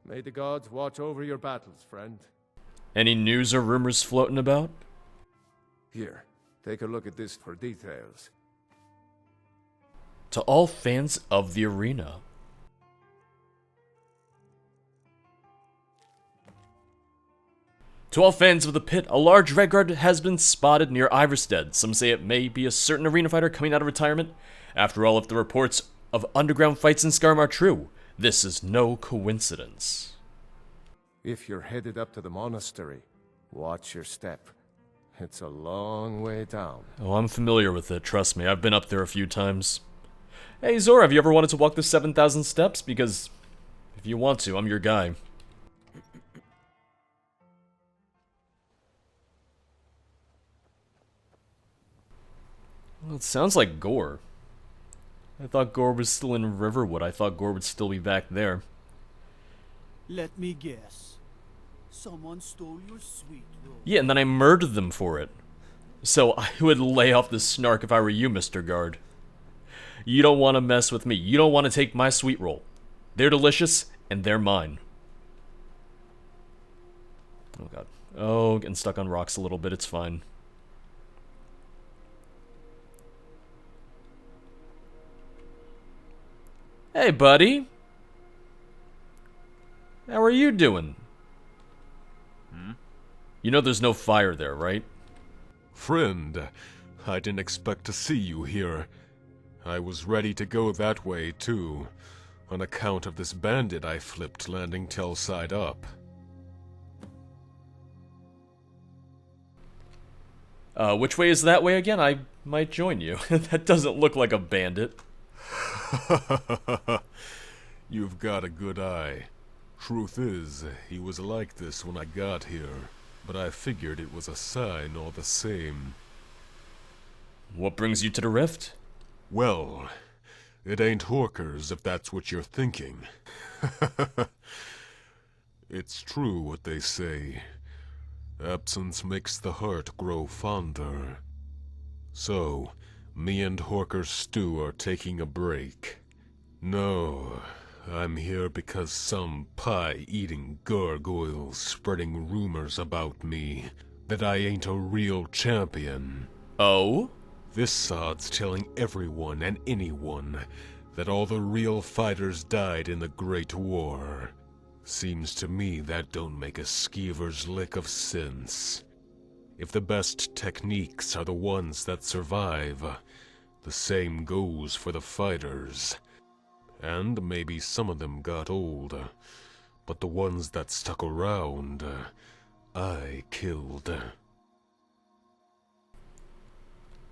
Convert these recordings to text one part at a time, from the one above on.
May the gods watch over your battles, friend. Any news or rumors floating about? Here, take a look at this for details. To all fans of the arena. To all fans of the pit, a large red guard has been spotted near Ivarstead. Some say it may be a certain arena fighter coming out of retirement. After all, if the reports of underground fights in Skyrim are true, this is no coincidence. If you're headed up to the monastery, watch your step. It's a long way down. Oh, I'm familiar with it, trust me. I've been up there a few times. Hey, Zora, have you ever wanted to walk the 7,000 steps? Because if you want to, I'm your guy. Well, it sounds like Gorr. I thought Gorr was still in Riverwood. I thought Gorr would still be back there. Let me guess. Someone stole your sweet roll. Yeah, and then I murdered them for it. So I would lay off the snark if I were you, Mr. Guard. You don't want to mess with me. You don't want to take my sweet roll. They're delicious, and they're mine. Oh, God. Oh, getting stuck on rocks a little bit. It's fine. Hey, buddy. How are you doing? You know there's no fire there, right? Friend, I didn't expect to see you here. I was ready to go that way, too, on account of this bandit I flipped landing tail side up. Which way is that way again? I might join you. That doesn't look like a bandit. You've got a good eye. Truth is, he was like this when I got here, but I figured it was a sign all the same. What brings you to the rift? Well, it ain't Horkers if that's what you're thinking. It's true what they say. Absence makes the heart grow fonder. So, me and Horker Stew are taking a break. No, I'm here because some pie-eating gargoyle's spreading rumors about me, that I ain't a real champion. Oh? This sod's telling everyone and anyone that all the real fighters died in the Great War. Seems to me that don't make a skeever's lick of sense. If the best techniques are the ones that survive, the same goes for the fighters. And maybe some of them got old, but the ones that stuck around, I killed.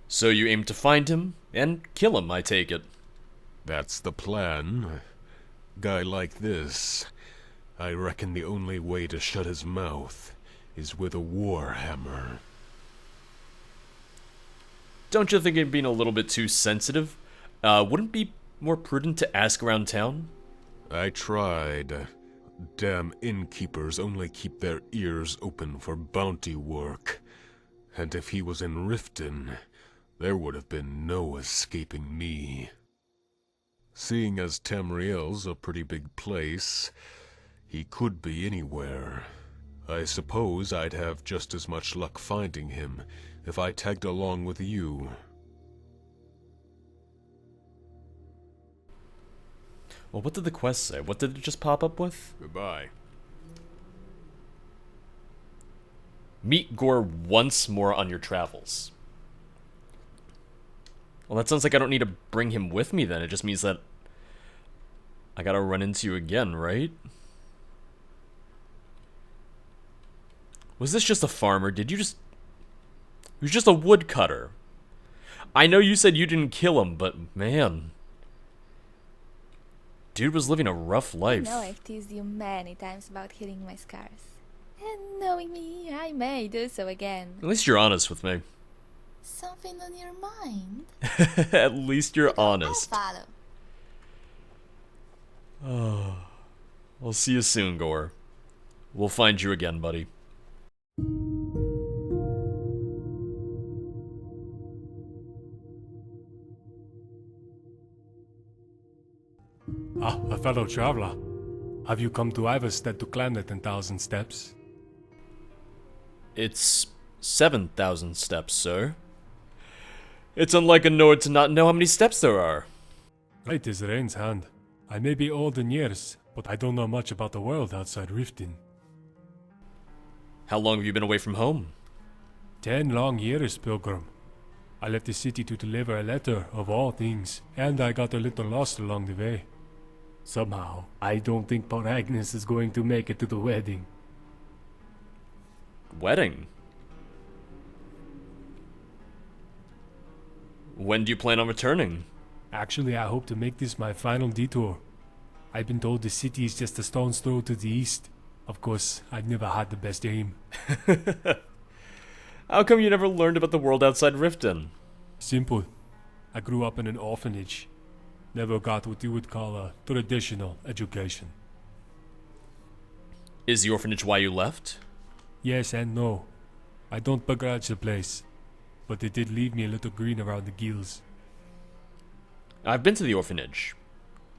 So you aim to find him and kill him, I take it. That's the plan. Guy like this, I reckon the only way to shut his mouth is with a warhammer. Don't you think it'd been a little bit too sensitive? Wouldn't it be more prudent to ask around town? I tried. Damn innkeepers only keep their ears open for bounty work. And if he was in Riften, there would have been no escaping me. Seeing as Tamriel's a pretty big place, he could be anywhere. I suppose I'd have just as much luck finding him if I tagged along with you. Well, what did the quest say? What did it just pop up with? Goodbye. Meet Gorr once more on your travels. Well, that sounds like I don't need to bring him with me then. It just means that I gotta run into you again, right? Was this just a farmer? Did you just... He was just a woodcutter. I know you said you didn't kill him, but man... Dude was living a rough life. I know I've teased you many times about healing my scars. And knowing me, I may do so again. At least you're honest with me. Something on your mind? At least you're honest. I'll follow. Oh, I'll see you soon, Gorr. We'll find you again, buddy. Ah, a fellow traveler. Have you come to Ivarstead to climb the 10,000 steps? It's 7,000 steps, sir. It's unlike a Nord to not know how many steps there are. Right is Rain's hand. I may be old in years, but I don't know much about the world outside Riften. How long have you been away from home? 10 long years, pilgrim. I left the city to deliver a letter, of all things, and I got a little lost along the way. Somehow, I don't think poor Agnes is going to make it to the wedding. Wedding? When do you plan on returning? Actually, I hope to make this my final detour. I've been told the city is just a stone's throw to the east. Of course, I've never had the best aim. How come you never learned about the world outside Riften? Simple. I grew up in an orphanage. Never got what you would call a traditional education. Is the orphanage why you left? Yes and no. I don't begrudge the place, but it did leave me a little green around the gills. I've been to the orphanage.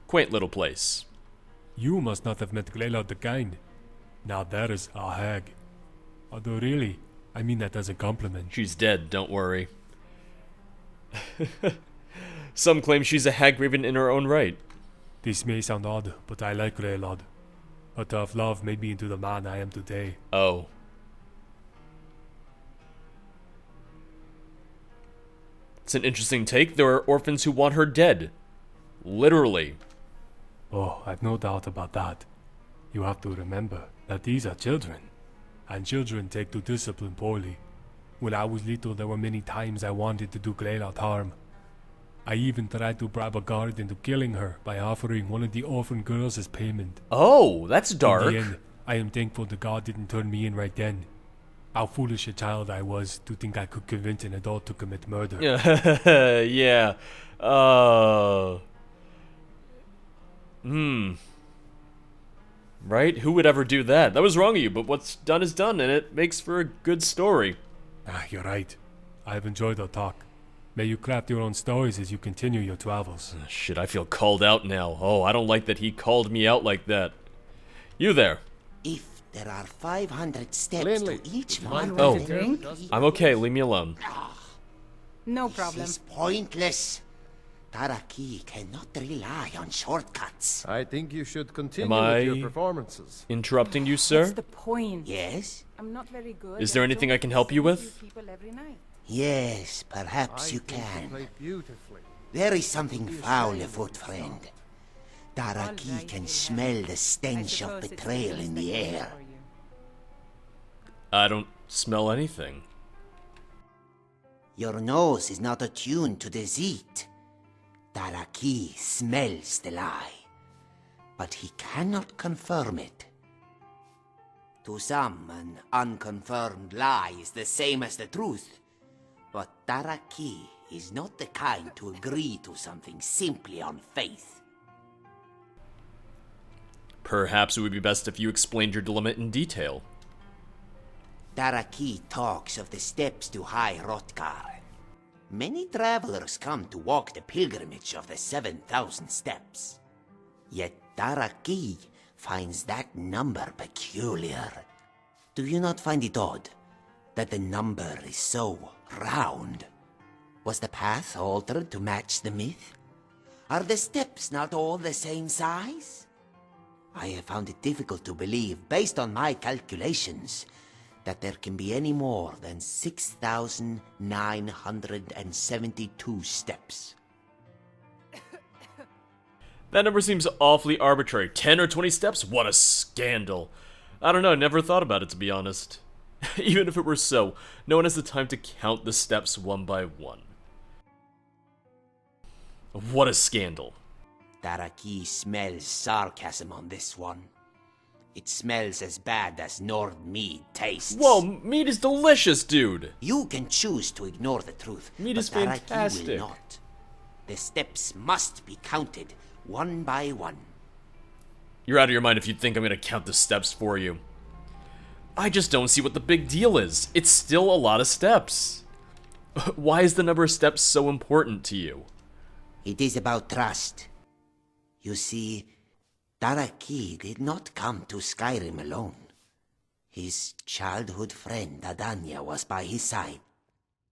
Quaint little place. You must not have met Glaylord the Kind. Now there is a hag. Although really, I mean that as a compliment. She's dead, don't worry. Some claim she's a hag raven in her own right. This may sound odd, but I like Glaylord. Her tough love made me into the man I am today. Oh. It's an interesting take. There are orphans who want her dead. Literally. Oh, I've no doubt about that. You have to remember that these are children, and children take to discipline poorly. When I was little, there were many times I wanted to do Glaylord harm. I even tried to bribe a guard into killing her by offering one of the orphan girls as payment. Oh, that's dark. In the end, I am thankful the guard didn't turn me in right then. How foolish a child I was to think I could convince an adult to commit murder. Yeah. Right? Who would ever do that? That was wrong of you, but what's done is done, and it makes for a good story. You're right. I've enjoyed our talk. May you craft your own stories as you continue your travels. Shit, I feel called out now. Oh, I don't like that he called me out like that. You there. If there are 500 steps Plainly, to each it's one, Oh. Drink? I'm okay, leave me alone. No this problem. is pointless. Dar'rakki cannot rely on shortcuts. I think you should continue Am with your I- performances. Interrupting you, What's sir? the point? Yes? I'm not very good. Is there at anything I can doing help you the same with? few people every night. Yes, perhaps I you think can. play beautifully. There is something foul afoot, friend. Dar'rakki can smell the stench of betrayal in the air. I don't smell anything. Your nose is not attuned to deceit. Dar'rakki smells the lie, but he cannot confirm it. To some, an unconfirmed lie is the same as the truth. But Dar'rakki is not the kind to agree to something simply on faith. Perhaps it would be best if you explained your dilemma in detail. Dar'rakki talks of the steps to High Hrothgar. Many travelers come to walk the pilgrimage of the 7,000 steps. Yet Dar'rakki finds that number peculiar. Do you not find it odd that the number is so round? Was the path altered to match the myth? Are the steps not all the same size? I have found it difficult to believe, based on my calculations, that there can be any more than 6,972 steps. That number seems awfully arbitrary. 10 or 20 steps? What a scandal. I don't know, never thought about it, to be honest. Even if it were so, no one has the time to count the steps one by one. What a scandal. Dar'rakki smells sarcasm on this one. It smells as bad as Nord mead tastes. Whoa, meat is delicious, dude! You can choose to ignore the truth, Meat but is Dar'rakki fantastic. will not. The steps must be counted one by one. You're out of your mind if you think I'm gonna count the steps for you. I just don't see what the big deal is. It's still a lot of steps. Why is the number of steps so important to you? It is about trust. You see, Dar'rakki did not come to Skyrim alone. His childhood friend Adanya was by his side.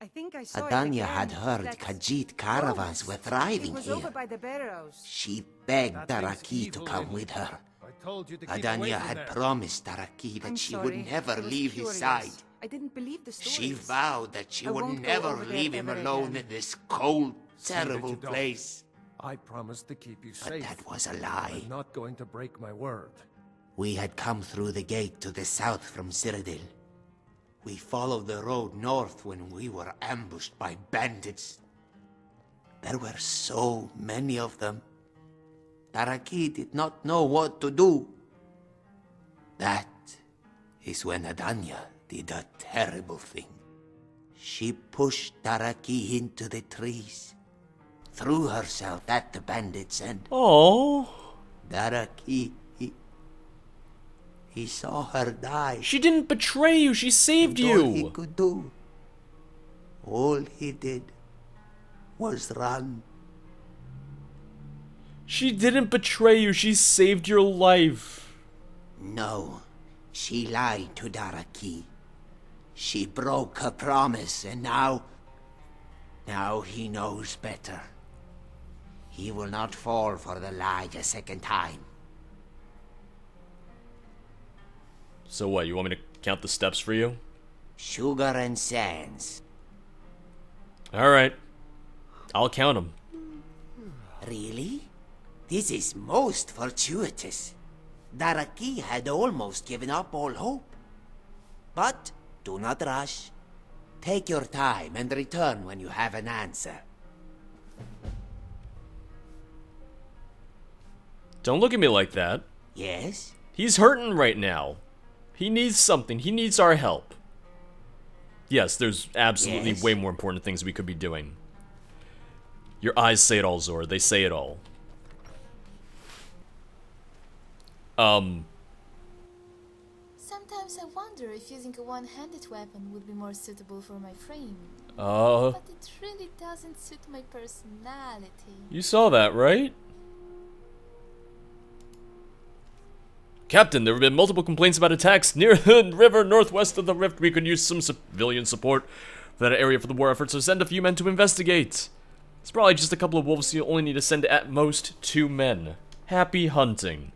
I think I saw it Adanya again. had heard That's- Khajiit caravans were thriving It was here. over by the barrows. She begged That thing's Dar'rakki to evil, come Lily. with her. I told you to keep away Adanya from had there. promised Dar'rakki that I'm she sorry. would never I was leave his curious. side. I didn't believe the stories. She vowed that she I would won't go never over there leave him ever alone again. in this cold, See that terrible you don't. place. I promised to keep you But safe. that was a lie. I'm not going to break my word. We had come through the gate to the south from Cyrodiil. We followed the road north when we were ambushed by bandits. There were so many of them. Dar'rakki did not know what to do. That is when Adanya did a terrible thing. She pushed Dar'rakki into the trees, threw herself at the bandits, and Oh, Dar'rakki, he saw her die. she didn't betray you. She saved And all he you. could do, all he did, was run. She didn't betray you. She saved your life. No, she lied to Dar'rakki. She broke her promise, and now he knows better. He will not fall for the lie a second time. So what? You want me to count the steps for you? Sugar and sands. All right. I'll count them. Really? This is most fortuitous. Dar'rakki had almost given up all hope. But do not rush. Take your time and return when you have an answer. Don't look at me like that. Yes? He's hurting right now. He needs something. He needs our help. Yes, there's absolutely Yes? way more important things we could be doing. Your eyes say it all, Zor. They say it all. Sometimes I wonder if using a one-handed weapon would be more suitable for my frame. Uh, But it really doesn't suit my personality. you saw that, right? Captain, there have been multiple complaints about attacks near the river northwest of the rift. We could use some civilian support for that area for the war effort, so send a few men to investigate. It's probably just a couple of wolves, so you only need to send at most 2 men. Happy hunting.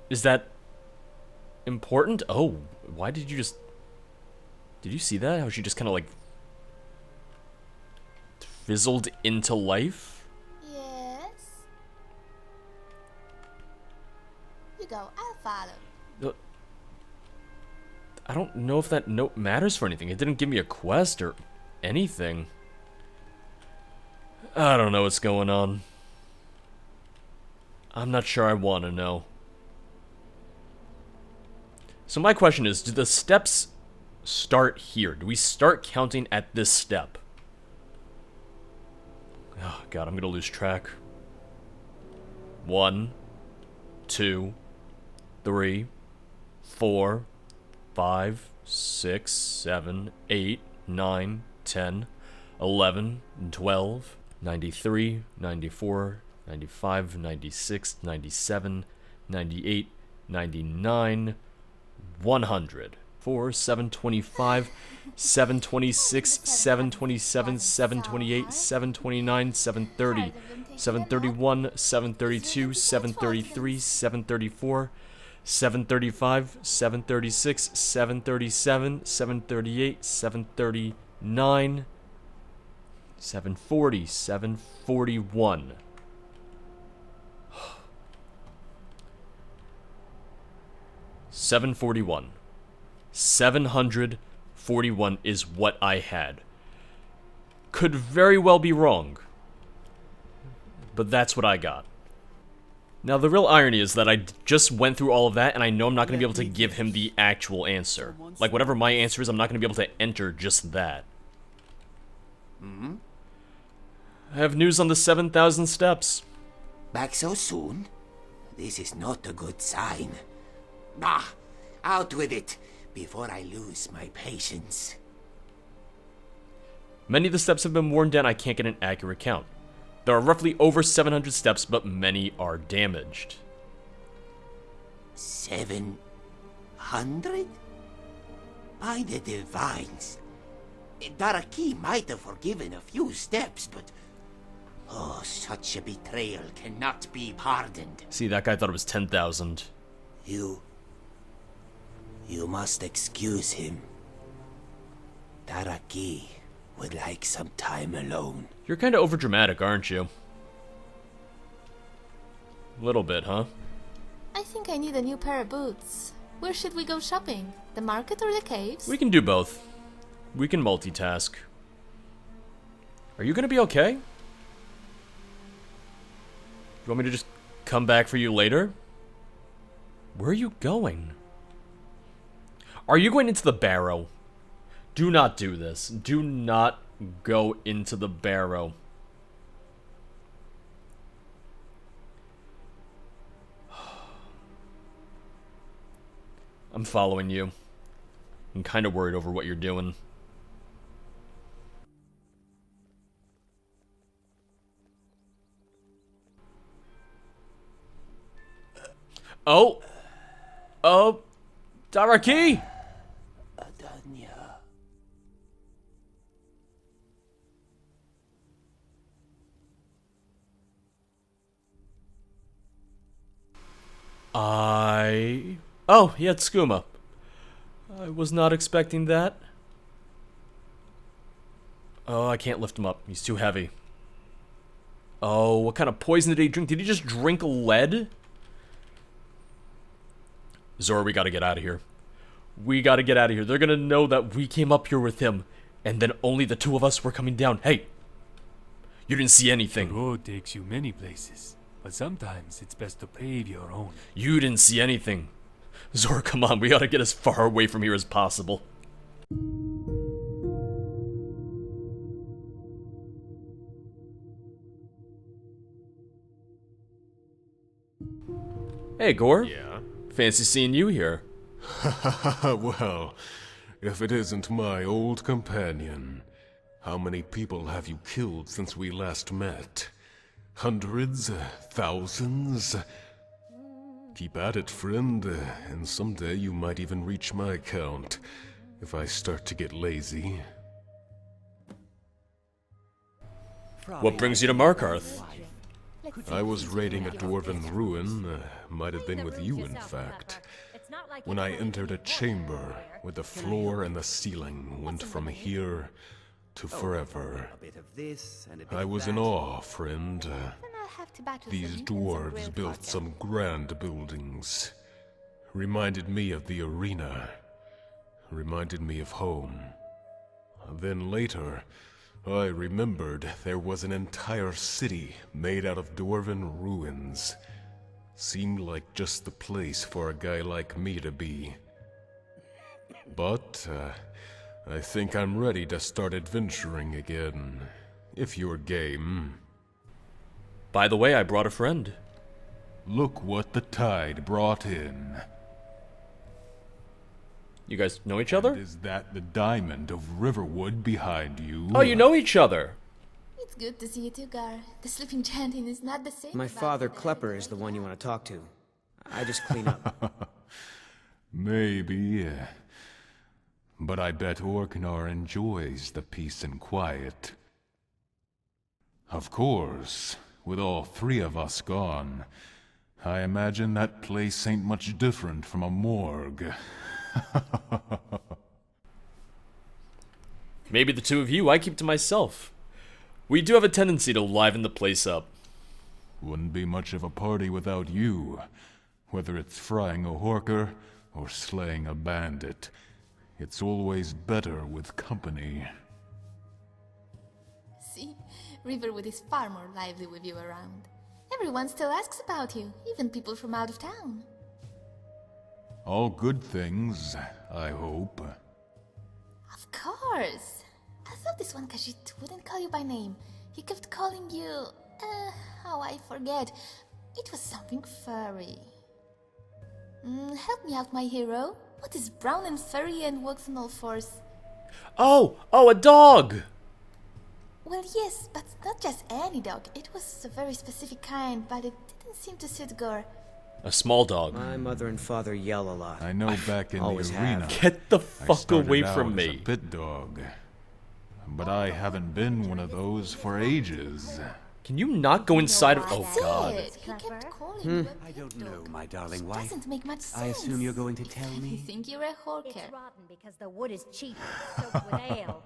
Is that important? Oh, why did you just... Did you see that? How she just kind of like... fizzled into life? Yes? You go, I'll follow. I don't know if that note matters for anything. It didn't give me a quest or anything. I don't know what's going on. I'm not sure I want to know. So my question is, do the steps start here? Do we start counting at this step? Oh god, I'm gonna lose track. 1, 2, 3, 4, 5, 6, 7, 8, 9, 10, 11, 12, 93, 94, 95, 96, 97, 98, 99, 100. 4, 725, 726, 727, 728, 729, 730, 731, 732, 733, 734, 735, 736, 737, 738, 739, 740, 741. $741. 741 is what I had. Could very well be wrong, but that's what I got. Now, the real irony is that I just went through all of that, and I know I'm not going to be able to give him the actual answer. Like, whatever my answer is, I'm not going to be able to enter just that. I have news on the 7,000 steps. Back so soon? This is not a good sign. Ah, out with it, before I lose my patience. Many of the steps have been worn down. I can't get an accurate count. There are roughly over 700 steps, but many are damaged. 700? By the divines. Dar'rakki might have forgiven a few steps, but... Oh, such a betrayal cannot be pardoned. See, that guy thought it was 10,000. You must excuse him. Dar'rakki would like some time alone. You're kind of overdramatic, aren't you? A little bit, huh? I think I need a new pair of boots. Where should we go shopping? The market or the caves? We can do both. We can multitask. Are you gonna be okay? You want me to just come back for you later? Where are you going? Are you going into the barrow? Do not do this. Do not go into the barrow. I'm following you. I'm kind of worried over what you're doing. Oh! Oh! Dar'rakki! Oh, yeah, it's skooma. I was not expecting that. Oh, I can't lift him up. He's too heavy. Oh, what kind of poison did he drink? Did he just drink lead? Zora, we gotta get out of here. We gotta get out of here. They're gonna know that we came up here with him, and then only the two of us were coming down. Hey! You didn't see anything. The road takes you many places, but sometimes it's best to pave your own. You didn't see anything. Zora, come on. We gotta get as far away from here as possible. Hey, Gorr. Yeah? Fancy seeing you here. Well, if it isn't my old companion. How many people have you killed since we last met? Hundreds? Thousands? Keep at it, friend, and someday you might even reach my count, if I start to get lazy. What brings you to Markarth? I was raiding a dwarven ruin, might have been with you in fact, when I entered a chamber where the floor and the ceiling went from here to forever. I was in awe, friend. These dwarves built some grand buildings. Reminded me of the arena. Reminded me of home. Then later, I remembered there was an entire city made out of dwarven ruins. Seemed like just the place for a guy like me to be. But, I think I'm ready to start adventuring again. If you're game. By the way, I brought a friend. Look what the tide brought in. You guys know each other? And is that the diamond of Riverwood behind you? Oh, you know each other. It's good to see you too, Gorr. The sleeping chanting is not the same. My father, Klepper, is the one you want to talk to. I just clean up. Maybe. But I bet Orknar enjoys the peace and quiet. Of course, with all three of us gone, I imagine that place ain't much different from a morgue. Maybe the two of you I keep to myself. We do have a tendency to liven the place up. Wouldn't be much of a party without you. Whether it's frying a horker or slaying a bandit, it's always better with company. See, Riverwood is far more lively with you around. Everyone still asks about you, even people from out of town. All good things, I hope. Of course. I thought this one Khajiit wouldn't call you by name. He kept calling you... how I forget. It was something furry. Help me out, my hero. What is brown and furry and walks on all fours? Oh, a dog! Well, yes, but not just any dog. It was a very specific kind, but it didn't seem to suit Gorr. A small dog. My mother and father yell a lot. I know back in the Always arena, have. Get the I fuck started away out from as a me. pit dog. But I haven't been one of those for ages. Can you not go inside of... Oh, That's God. it. He kept calling you a I don't pit know, dog. my darling It wife. doesn't make much sense. I assume you're going to tell I me? think you're a hawker. It's rotten because the wood is cheap, soaked with ale.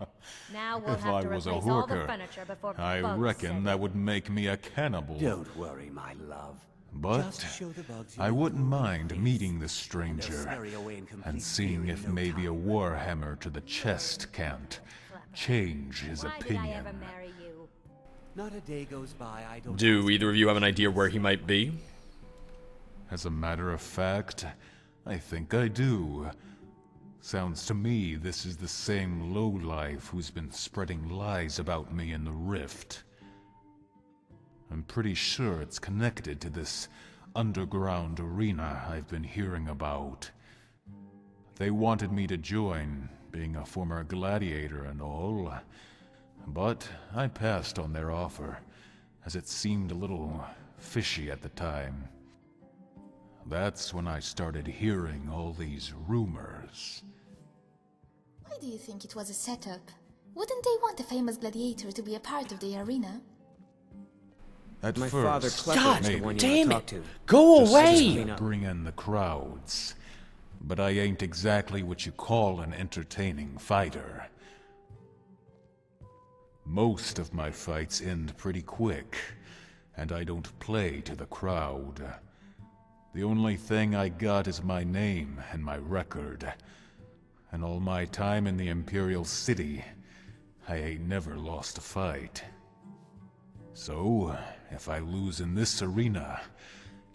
Now we'll If have I to was a replace all the hooker, furniture before I bugs reckon set that in. would make me a cannibal. Don't worry, my love. But Just show the bugs you I know wouldn't who mind it is, meeting this and stranger they'll scurry away in complete and seeing fear if in no maybe a time. warhammer to the chest can't change his Why did I opinion. ever marry you? Not a day goes by I don't Do ask either of you have an idea where he might be? As a matter of fact, I think I do. Sounds to me this is the same lowlife who's been spreading lies about me in the Rift. I'm pretty sure it's connected to this underground arena I've been hearing about. They wanted me to join, being a former gladiator and all, but I passed on their offer, as it seemed a little fishy at the time. That's when I started hearing all these rumors. Why do you think it was a setup? Wouldn't they want a famous gladiator to be a part of the arena? At My first, father Klepper's God the maybe. one you damn want to it! talk to. Go Just away! clean up. bring in the crowds. But I ain't exactly what you call an entertaining fighter. Most of my fights end pretty quick, and I don't play to the crowd. The only thing I got is my name and my record. And all my time in the Imperial City, I ain't never lost a fight. So, if I lose in this arena,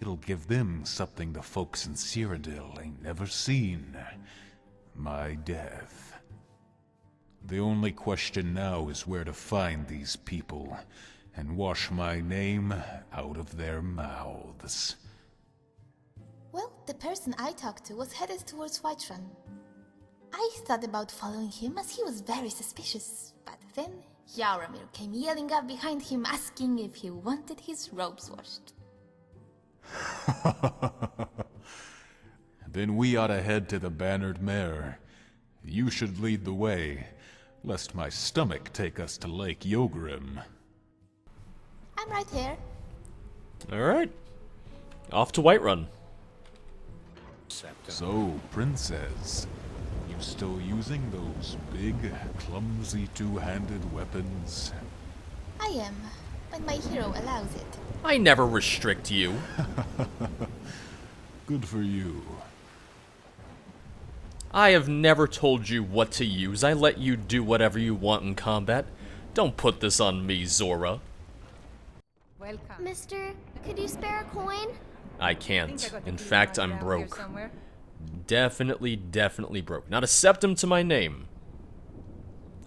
it'll give them something the folks in Cyrodiil ain't never seen. My death. The only question now is where to find these people, and wash my name out of their mouths. Well, the person I talked to was headed towards Whiterun. I thought about following him as he was very suspicious, but then Yaramir came yelling up behind him asking if he wanted his robes washed. Then we ought to head to the Bannered Mare. You should lead the way, lest my stomach take us to Lake Yogrim. I'm right here. Alright. Off to Whiterun. So, Princess, you still using those big, clumsy two-handed weapons? I am, when my hero allows it. I never restrict you. Good for you. I have never told you what to use. I let you do whatever you want in combat. Don't put this on me, Zora. Welcome. Mister, could you spare a coin? I I can't. think I got the In key fact, lying I'm around here broke. somewhere. Definitely broke. Not a septum to my name.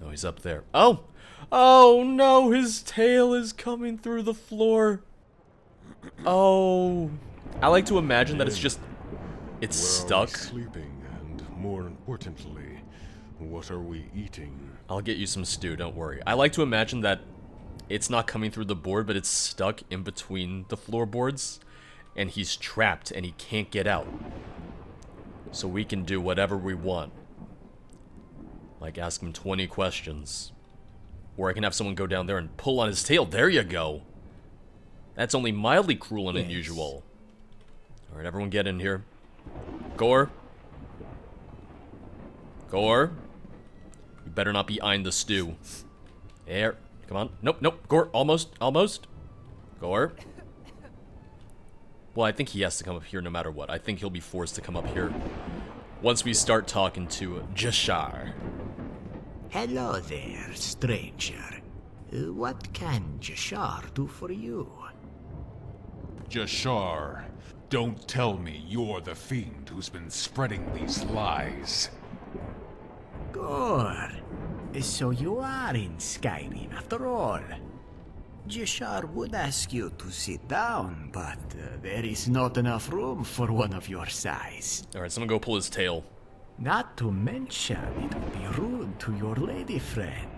Oh, he's up there. Oh! Oh no, his tail is coming through the floor. Oh. I like to imagine that it's just... It's Where are we stuck. sleeping, and more importantly, what are we eating? I'll get you some stew, don't worry. I like to imagine that it's not coming through the board, but it's stuck in between the floorboards, and he's trapped and he can't get out. So we can do whatever we want. Like ask him 20 questions. Or I can have someone go down there and pull on his tail. There you go. That's only mildly cruel and unusual. Alright, everyone get in here. Gorr. Gorr. You better not be eyeing the stew. There. Come on. Nope. Gorr. Almost. Gorr. Well, I think he has to come up here no matter what. I think he'll be forced to come up here once we start talking to J'Sharr. Hello there, stranger. What can J'Sharr do for you? J'Sharr, don't tell me you're the fiend who's been spreading these lies. Gorr. So you are in Skyrim after all. J'Sharr would ask you to sit down, but there is not enough room for one of your size. Alright, someone go pull his tail. Not to mention, it would be rude to your lady friend.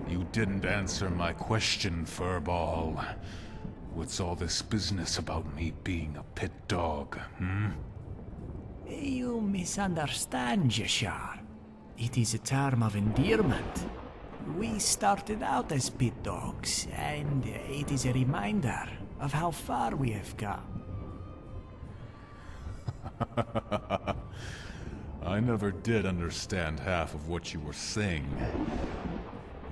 You didn't answer my question, Furball. What's all this business about me being a pit dog, hmm? You misunderstand, J'Sharr. It is a term of endearment. We started out as pit dogs, and it is a reminder of how far we have come. I never did understand half of what you were saying.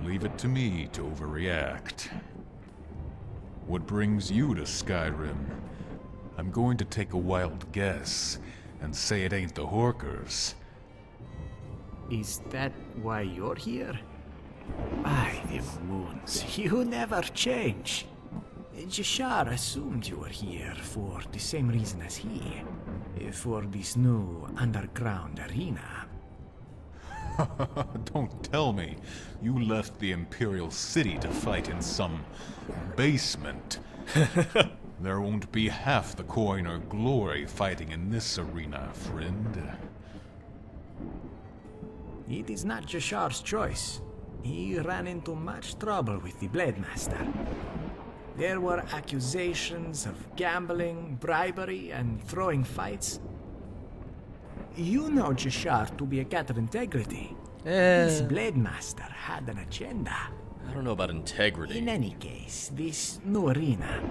Leave it to me to overreact. What brings you to Skyrim? I'm going to take a wild guess and say it ain't the Horkers. Is that why you're here? By the moons, you never change. J'Sharr assumed you were here for the same reason as he. For this new underground arena. Don't tell me you left the Imperial City to fight in some basement. There won't be half the coin or glory fighting in this arena, friend. It is not J'Sharr's choice. He ran into much trouble with the Blade Master. There were accusations of gambling, bribery, and throwing fights. You know J'Sharr to be a cat of integrity. This Blade Master had an agenda. I don't know about integrity. In any case, this new arena,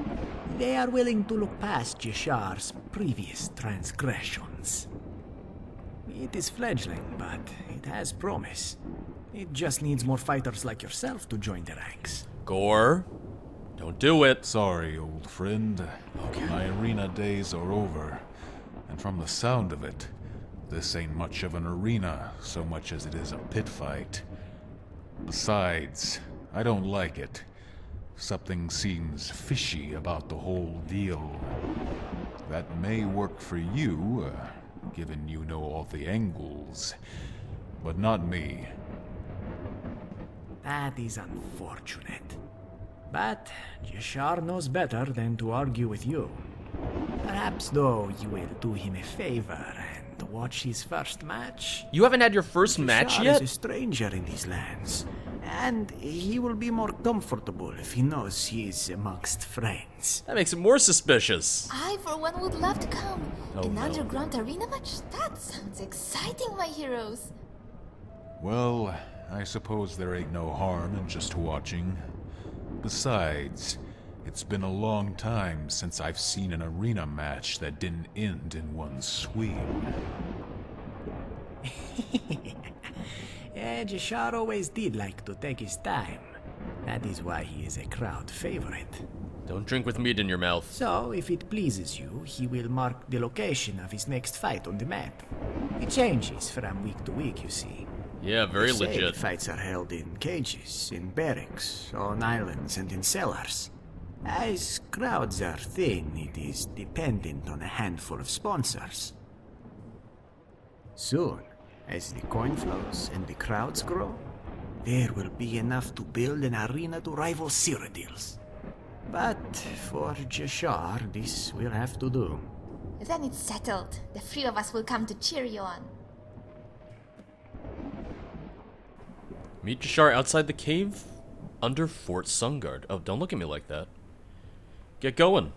they are willing to look past J'Sharr's previous transgressions. It is fledgling, but it has promise. It just needs more fighters like yourself to join the ranks. Gorr, don't do it. Sorry, old friend. Okay. My arena days are over. And from the sound of it, this ain't much of an arena so much as it is a pit fight. Besides, I don't like it. Something seems fishy about the whole deal. That may work for you, given you know all the angles, but not me. That is unfortunate. But J'Sharr knows better than to argue with you. Perhaps, though, you will do him a favor and watch his first match. You haven't had your first match J'Sharr yet? is a stranger in these lands, and he will be more comfortable if he knows he is amongst friends. That makes it more suspicious. I, for one, would love to come. Oh, An no. underground arena match? That sounds exciting, my heroes. Well, I suppose there ain't no harm in just watching. Besides, it's been a long time since I've seen an arena match that didn't end in one swing. J'Sharr always did like to take his time. That is why he is a crowd favorite. Don't drink with meat in your mouth. So, if it pleases you, he will mark the location of his next fight on the map. It changes from week to week, you see. Yeah, very They say legit. the fights are held in cages, in barracks, on islands, and in cellars. As crowds are thin, it is dependent on a handful of sponsors. Soon, as the coin flows and the crowds grow, there will be enough to build an arena to rival Cyrodiil's. But for J'Sharr, this will have to do. Then it's settled. The three of us will come to cheer you on. Meet J'Sharr outside the cave under Fort Sungard. Oh, don't look at me like that. Get going.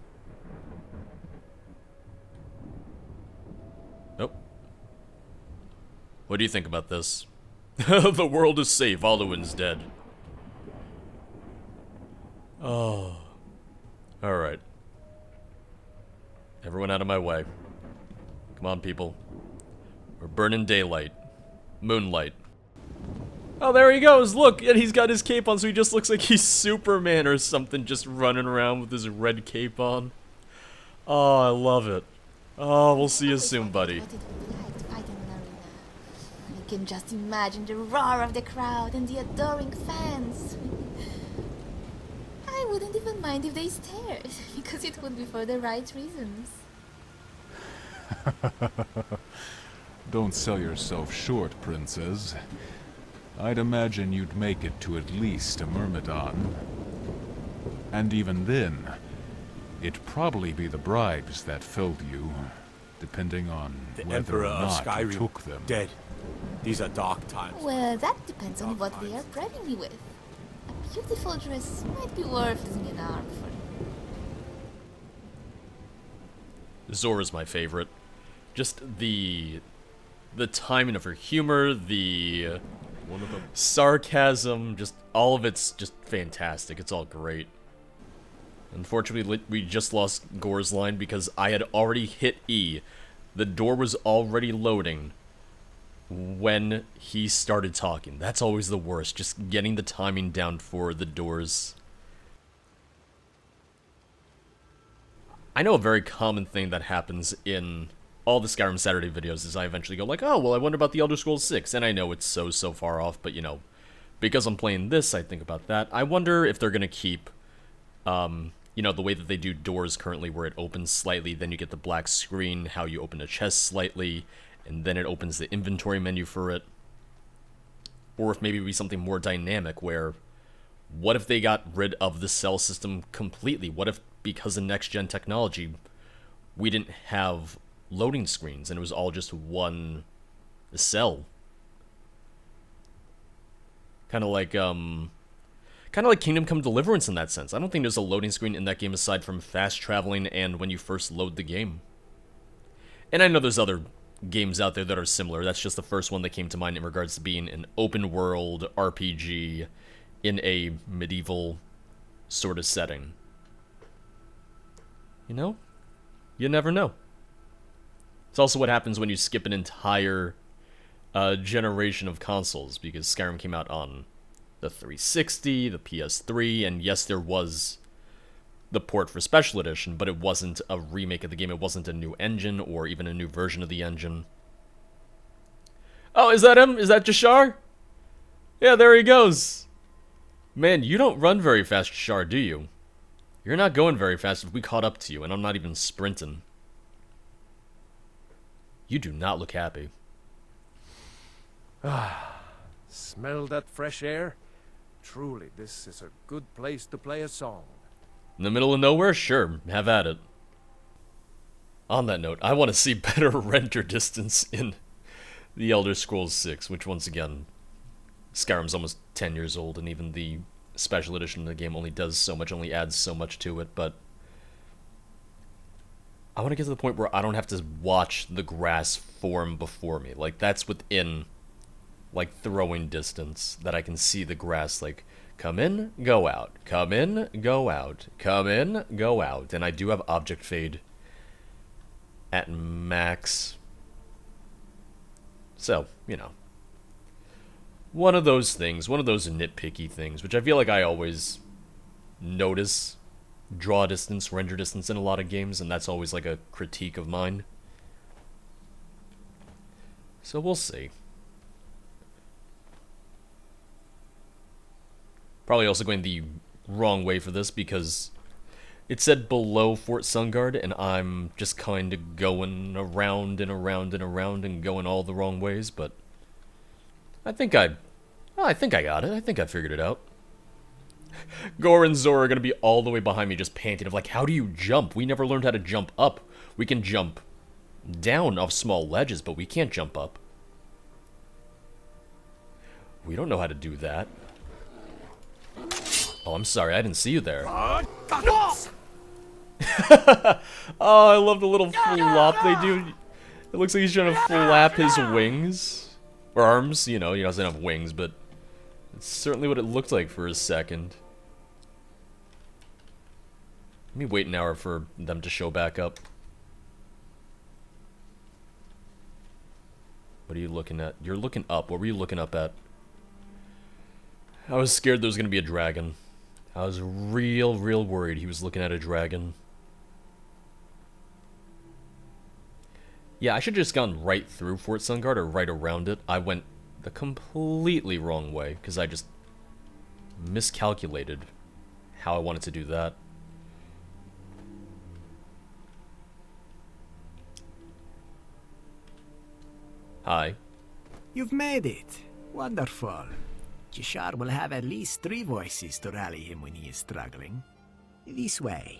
Nope. What do you think about this? The world is safe. Alduin's dead. Oh. Alright. Everyone out of my way. Come on, people. We're burning daylight. Moonlight. Oh, there he goes! Look! And he's got his cape on, so he just looks like he's Superman or something, just running around with his red cape on. Oh, I love it. Oh, we'll see you soon, buddy. What it would be like to fight in an arena. I can just imagine the roar of the crowd and the adoring fans. I wouldn't even mind if they stared, because it would be for the right reasons. Don't sell yourself short, princess. I'd imagine you'd make it to at least a Myrmidon. And even then, it'd probably be the bribes that filled you, depending on The whether Emperor or of not you Skyrim took them. dead. These are dark times. Well, that depends on what they are bribing me with. beautiful dress might be worth losing an arm for. Zora's my favorite. Just the timing of her humor, the sarcasm, just all of it's just fantastic. It's all great. Unfortunately, we just lost Gorr's line because I had already hit E. The door was already loading when he started talking. That's always the worst, just getting the timing down for the doors. I know a very common thing that happens in all the Skyrim Saturday videos is I eventually go like, oh, well, I wonder about the Elder Scrolls 6, and I know it's so far off, but, you know, because I'm playing this, I think about that. I wonder if they're gonna keep, you know, the way that they do doors currently, where it opens slightly, then you get the black screen, how you open a chest slightly, and then it opens the inventory menu for it. Or if maybe it'd be something more dynamic, where, what if they got rid of the cell system completely? What if, because of next-gen technology, we didn't have loading screens, and it was all just one cell? Kind of like Kingdom Come Deliverance in that sense. I don't think there's a loading screen in that game aside from fast traveling and when you first load the game. And I know there's other games out there that are similar. That's just the first one that came to mind in regards to being an open world RPG in a medieval sort of setting. You know? You never know. It's also what happens when you skip an entire generation of consoles, because Skyrim came out on the 360, the PS3, and yes, there was the port for Special Edition, but it wasn't a remake of the game. It wasn't a new engine or even a new version of the engine. Oh, is that him? Is that J'Sharr? Yeah, there he goes. Man, you don't run very fast, J'Sharr, do you? You're not going very fast if we caught up to you, and I'm not even sprinting. You do not look happy. Ah, smell that fresh air? Truly, this is a good place to play a song. In the middle of nowhere? Sure, have at it. On that note, I want to see better render distance in the Elder Scrolls 6, which once again, Skyrim's almost 10 years old, and even the special edition of the game only does so much, only adds so much to it, but I want to get to the point where I don't have to watch the grass form before me. Like, that's within, like, throwing distance, that I can see the grass, like, come in, go out, come in, go out, come in, go out. And I do have object fade at max. So, you know, one of those things, one of those nitpicky things, which I feel like I always notice draw distance, render distance in a lot of games, and that's always like a critique of mine. So we'll see. Probably also going the wrong way for this because it said below Fort Sungard, and I'm just kind of going around and around and around and going all the wrong ways, but I think I got it. I think I figured it out. Gorr and Zora are going to be all the way behind me just panting of like, how do you jump? We never learned how to jump up. We can jump down off small ledges, but we can't jump up. We don't know how to do that. Oh, I'm sorry, I didn't see you there. Oh, I love the little flop they do. It looks like he's trying to flap his wings. Or arms, you know, he doesn't have wings, but it's certainly what it looked like for a second. Let me wait an hour for them to show back up. What are you looking at? You're looking up. What were you looking up at? I was scared there was going to be a dragon. I was real worried he was looking at a dragon. Yeah, I should have just gone right through Fort Sungard or right around it. I went the completely wrong way because I just miscalculated how I wanted to do that. Hi. You've made it. Wonderful. J'Sharr will have at least 3 voices to rally him when he is struggling. This way.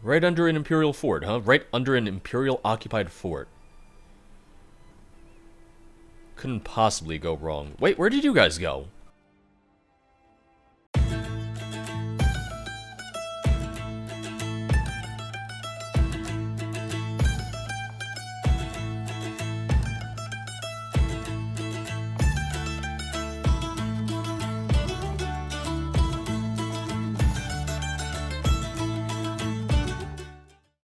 Right under an Imperial fort, huh? Right under an Imperial occupied fort. Couldn't possibly go wrong. Wait, where did you guys go?